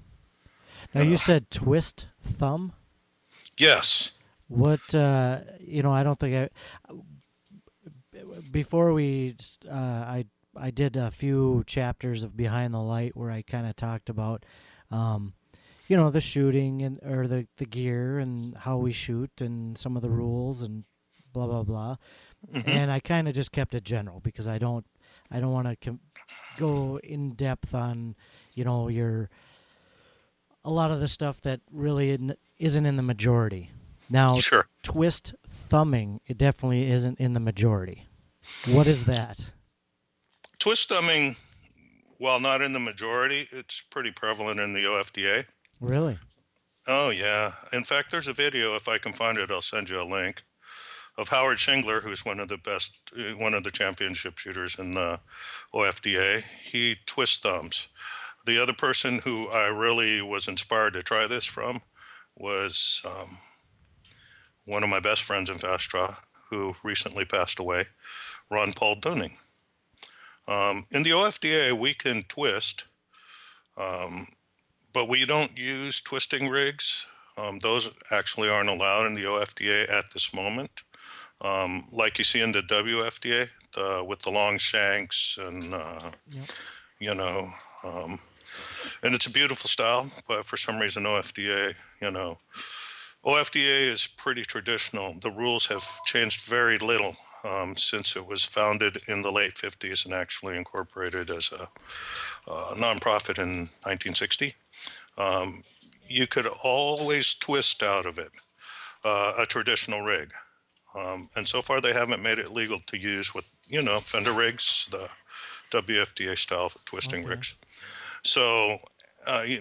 Now you said twist thumb. Yes. What I don't think before I did a few chapters of Behind the Light where I kind of talked about the shooting and or the gear and how we shoot and some of the rules and blah blah blah. Hmm. And I kind of just kept it general because I don't want to go in depth on your a lot of the stuff that really isn't in the majority. Now, Sure. twist thumbing, it definitely isn't in the majority. What is that? Twist thumbing, while not in the majority, it's pretty prevalent in the OFDA. Really? Oh yeah. In fact, there's a video. If I can find it, I'll send you a link of Howard Schingler, who's one of the best, one of the championship shooters in the OFDA. He twists thumbs. The other person who I really was inspired to try this from was one of my best friends in fast draw, who recently passed away, Ron Paul Dunning. In the OFDA, we can twist, um, but we don't use twisting rigs. Those actually aren't allowed in the OFDA at this moment. Like you see in the WFDA, with the long shanks and, Yep. you know, um, and it's a beautiful style, but for some reason, OFDA is pretty traditional. The rules have changed very little since it was founded in the late 50s and actually incorporated as a nonprofit in 1960. Um, you could always twist out of it a traditional rig. And so far, they haven't made it legal to use with, fender rigs, the WFDA style twisting Okay. rigs. So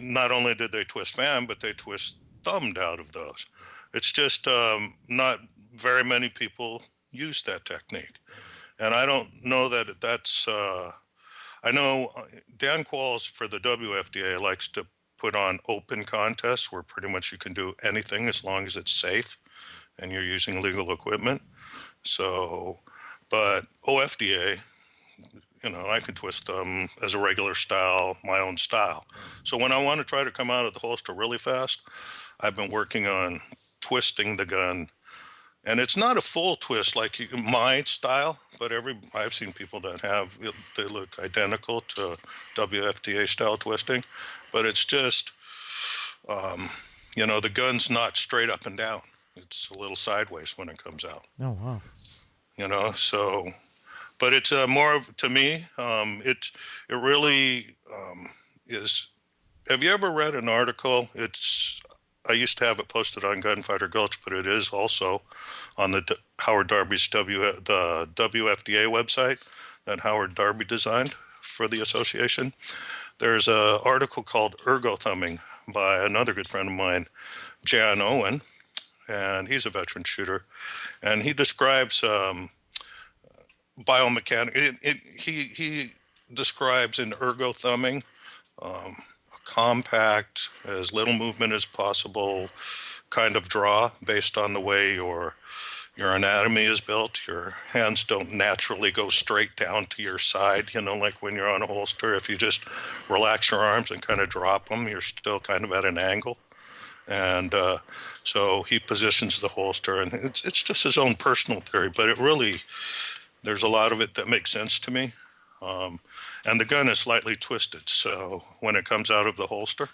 not only did they twist fan, but they twist thumbed out of those. It's just not very many people use that technique. And I don't know that that's, I know Dan Qualls for the WFDA likes to put on open contests where pretty much you can do anything as long as it's safe and you're using legal equipment. So, but OFDA, I can twist them as a regular style, my own style. So when I want to try to come out of the holster really fast, I've been working on twisting the gun. And it's not a full twist like my style, but I've seen people that they look identical to WFDA style twisting, but it's just, um, the gun's not straight up and down. It's a little sideways when it comes out, Oh wow. so but it's more of, to me, it really is. Have you ever read an article? I used to have it posted on Gunfighter Gulch, but it is also on Howard Darby's the WFDA website that Howard Darby designed for the association. There's an article called Ergo Thumbing by another good friend of mine, Jan Owen, and he's a veteran shooter, and he describes biomechanic. He describes in ergo thumbing a compact, as little movement as possible kind of draw based on the way your anatomy is built. Your hands don't naturally go straight down to your side, like when you're on a holster. If you just relax your arms and kind of drop them, you're still kind of at an angle. And so he positions the holster, and it's just his own personal theory, but there's a lot of it that makes sense to me. Um, and the gun is slightly twisted, so when it comes out of the holster,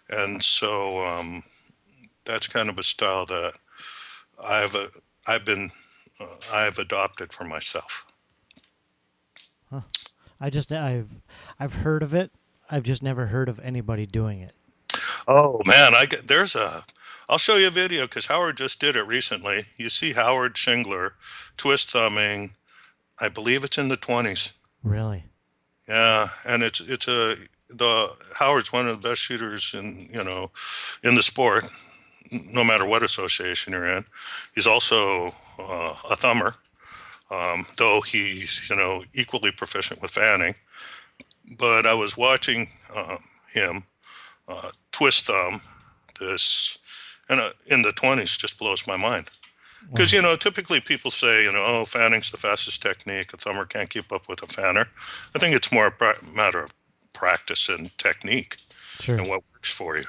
and so that's kind of a style that I've uh, I've been I've adopted for myself. Huh. I've heard of it. I've just never heard of anybody doing it. Oh man, I'll show you a video because Howard just did it recently. You see Howard Schingler twist thumbing. I believe it's in the 20s. Really? Yeah, and it's a the Howard's one of the best shooters in the sport, no matter what association you're in. He's also a thumber, though he's equally proficient with fanning. But I was watching him twist thumb this, and in the 20s just blows my mind. Because, Wow. typically people say, oh, fanning's the fastest technique. A thumber can't keep up with a fanner. I think it's more a matter of practice and technique Sure. and what works for you,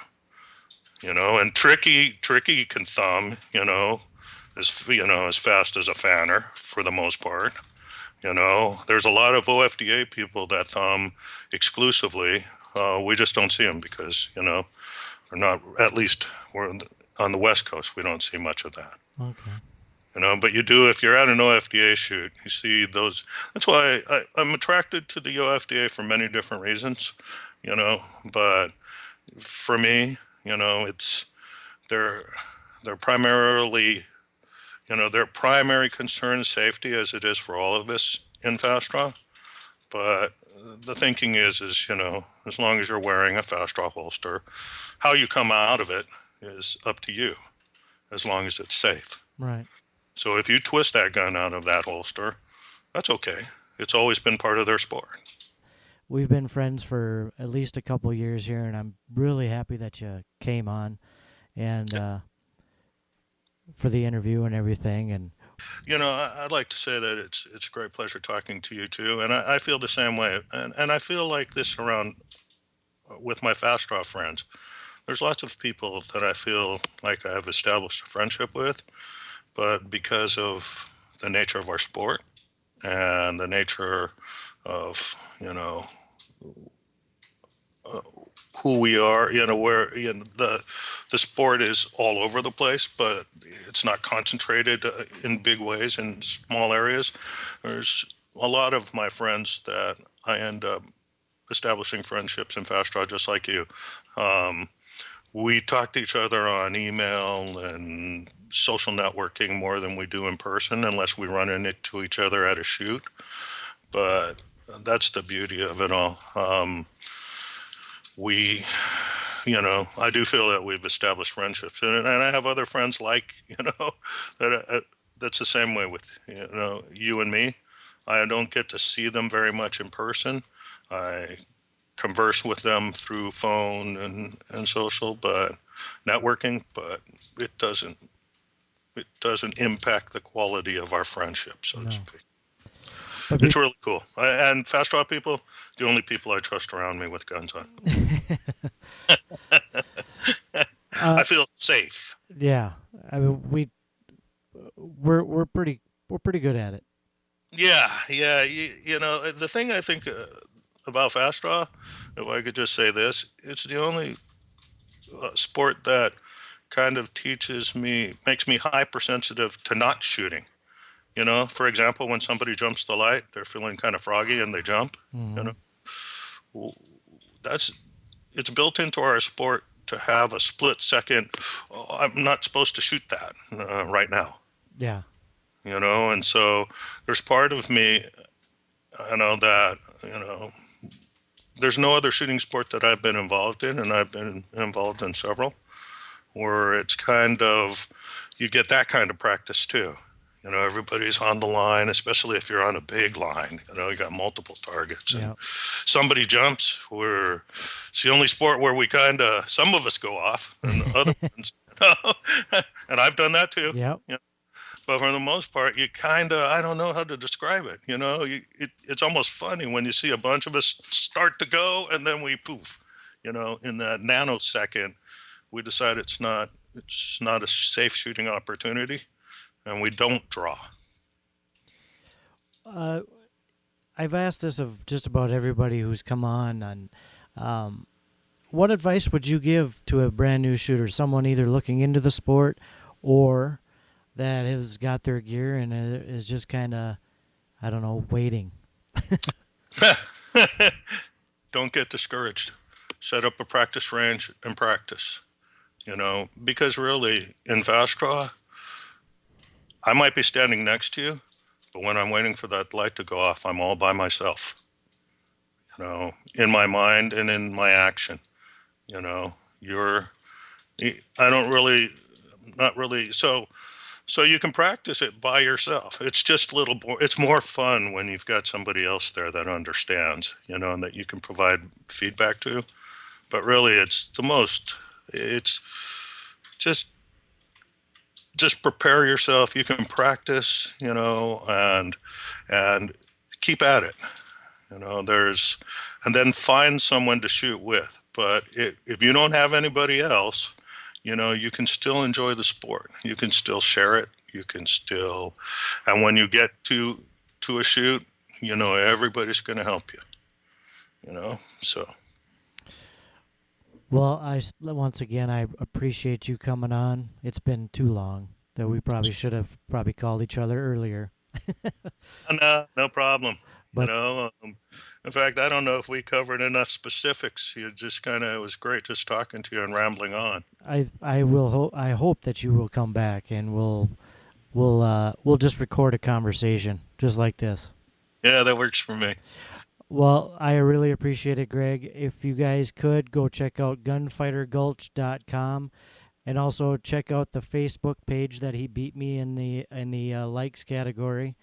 and tricky can thumb, as fast as a fanner for the most part. There's a lot of OFDA people that thumb exclusively. We just don't see them because, we're not, at least we're on the West Coast, we don't see much of that. Okay. But you do if you're at an OFDA shoot. You see those. That's why I'm attracted to the OFDA for many different reasons. But for me, it's they're they're primarily, their primary concern is safety, as it is for all of us in fast draw. But the thinking is as long as you're wearing a fast draw holster, how you come out of it is up to you, as long as it's safe. Right. So if you twist that gun out of that holster, that's okay. It's always been part of their sport. We've been friends for at least a couple years here, and I'm really happy that you came on and for the interview and everything. And I'd like to say that it's a great pleasure talking to you too, and I feel the same way. And I feel like this around with my fast draw friends. There's lots of people that I feel like I have established a friendship with, but because of the nature of our sport and the nature of uh, who we are, where the sport is all over the place, but it's not concentrated in big ways in small areas. There's a lot of my friends that I end up establishing friendships in fast draw, just like you. Um, we talk to each other on email and social networking more than we do in person, unless we run into each other at a shoot. But that's the beauty of it all. We I do feel that we've established friendships, and I have other friends like that. That's the same way with you and me. I don't get to see them very much in person. I converse with them through phone and social, but networking. But it doesn't impact the quality of our friendship, so to no, speak. but It's really cool. And fast draw people, the only people I trust around me with guns on. I feel safe. yeah, I mean we're pretty good at it. Yeah, yeah. The thing I think about fast draw, if I could just say this, it's the only sport that kind of makes me hypersensitive to not shooting. For example, when somebody jumps the light, they're feeling kind of froggy and they jump. You Hmm. know, Well, that's it's built into our sport to have a split second. Oh, I'm not supposed to shoot that right now. Yeah. And so there's part of me, that there's no other shooting sport that I've been involved in, and I've been involved in several, where it's kind of you get that kind of practice too. Everybody's on the line, especially if you're on a big line. You got multiple targets, and Yeah. somebody jumps. It's the only sport where we some of us go off, and other ones, and I've done that too. Yep. But for the most part, I don't know how to describe it. It's almost funny when you see a bunch of us start to go, and then we poof. In that nanosecond, we decide it's not a safe shooting opportunity, and we don't draw. Uh, I've asked this of just about everybody who's come on. Um, what advice would you give to a brand new shooter, someone either looking into the sport or that has got their gear and is just kind of, I don't know, waiting? Don't get discouraged. Set up a practice range and practice. Because really, in fast draw, I might be standing next to you, but when I'm waiting for that light to go off, I'm all by myself. In my mind and in my action. You're. I don't really, not really. So you can practice it by yourself. It's just it's more fun when you've got somebody else there that understands, and that you can provide feedback to. But really, it's just prepare yourself. You can practice, and keep at it. And then find someone to shoot with. But if you don't have anybody else, you can still enjoy the sport. You can still share it. You can still, and when you get to a shoot, everybody's going to help you. So. Well, once again, I appreciate you coming on. It's been too long that we probably should have probably called each other earlier. No problem. But In fact, I don't know if we covered enough specifics. It was great just talking to you and rambling on. I hope that you will come back and we'll just record a conversation just like this. Yeah, that works for me. Well, I really appreciate it, Greg. If you guys could go check out gunfightergulch.com and also check out the Facebook page that he beat me in the likes category.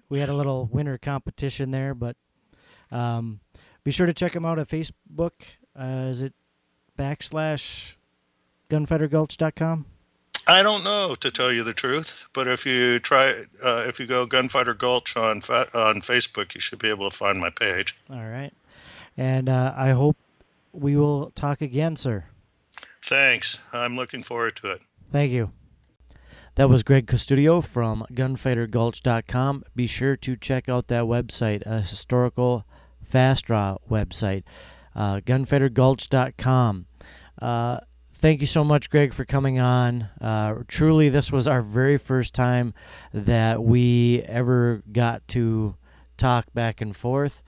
We had a little winter competition there, but be sure to check him out at Facebook. Is it /gunfightergulch.com? I don't know, to tell you the truth, but if you if you go Gunfighter Gulch on Facebook, you should be able to find my page. All right. And I hope we will talk again, sir. Thanks. I'm looking forward to it. Thank you. That was Greg Custodio from gunfightergulch.com. Be sure to check out that website, a historical fast draw website, gunfightergulch.com. Thank you so much, Greg, for coming on. Truly, this was our very first time that we ever got to talk back and forth.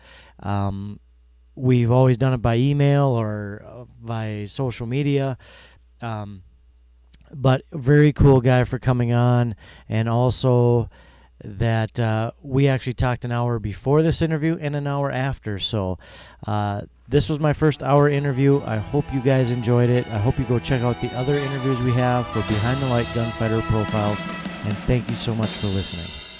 We've always done it by email or by social media. But very cool guy for coming on, and also that we actually talked an hour before this interview and an hour after. So this was my first hour interview. I hope you guys enjoyed it. I hope you go check out the other interviews we have for Behind the Light Gunfighter Profiles, and thank you so much for listening.